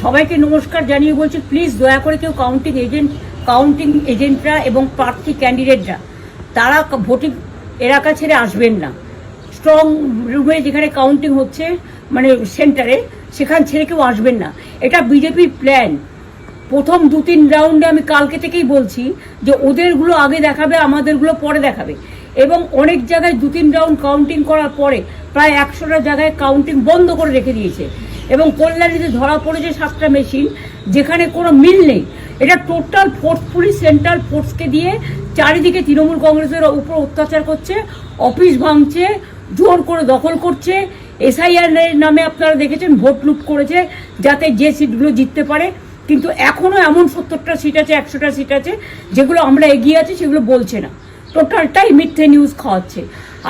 সবাইকে নমস্কার জানিয়ে বলছি, প্লিজ দয়া করে কেউ কাউন্টিং এজেন্টরা এবং প্রার্থী ক্যান্ডিডেটরা তারা ভোটিং এলাকা ছেড়ে আসবেন না। স্ট্রং রুমে যেখানে কাউন্টিং হচ্ছে, মানে সেন্টারে, সেখান ছেড়ে কেউ আসবেন না। এটা বিজেপির প্ল্যান। প্রথম 2-3 রাউন্ডে আমি কালকে থেকেই বলছি যে ওদেরগুলো আগে দেখাবে, আমাদেরগুলো পরে দেখাবে। এবং অনেক জায়গায় 2-3 রাউন্ড কাউন্টিং করার পরে প্রায় 100টা জায়গায় কাউন্টিং বন্ধ করে রেখে দিয়েছে। এবং কল্যাণীতে ধরা পড়েছে 7টা মেশিন, যেখানে কোনো মিল নেই। এটা টোটাল ফোর্স, পুলিশ সেন্ট্রাল ফোর্সকে দিয়ে চারিদিকে তৃণমূল কংগ্রেসের উপর অত্যাচার করছে, অফিস ভাঙছে, জোর করে দখল করছে। এসআইআর নামে আপনারা দেখেছেন ভোট লুট করেছে যাতে যে সিটগুলো জিততে পারে। কিন্তু এখনও এমন 70টা সিট আছে, 100টা সিট আছে যেগুলো আমরা এগিয়ে আছি, সেগুলো বলছে না। টোটালটাই মিথ্যে নিউজ খাওয়াচ্ছে।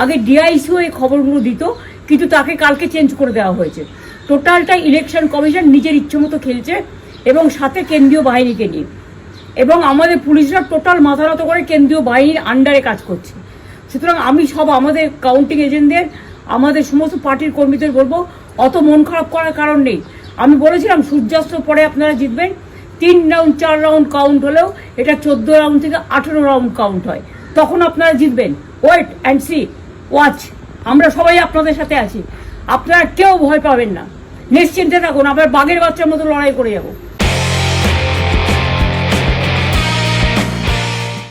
আগে ডিআইসিও এই খবরগুলো দিত, কিন্তু তাকে কালকে চেঞ্জ করে দেওয়া হয়েছে। টোটালটাই ইলেকশন কমিশন নিজের ইচ্ছে মতো খেলছে, এবং সাথে কেন্দ্রীয় বাহিনীকে নিয়ে। এবং আমাদের পুলিশরা টোটাল মাথা নত করে কেন্দ্রীয় বাহিনীর আন্ডারে কাজ করছে। সুতরাং আমি আমাদের কাউন্টিং এজেন্টদের, আমাদের সমস্ত পার্টির কর্মীদের বলবো, অত মন খারাপ করার কারণ নেই। আমি বলেছিলাম সূর্যাস্তের পরে আপনারা জিতবেন। 3 রাউন্ড 4 রাউন্ড কাউন্ট হলেও এটা 14 রাউন্ড থেকে 18 রাউন্ড কাউন্ট হয়, তখন আপনারা জিতবেন। Wait and see, watch. আমরা সবাই আপনাদের সাথে আছি, আপনারা কেউ ভয় পাবেন না, নিশ্চিন্তে থাকুন। আমরা বাঘের বাচ্চার মতো লড়াই করে যাবো।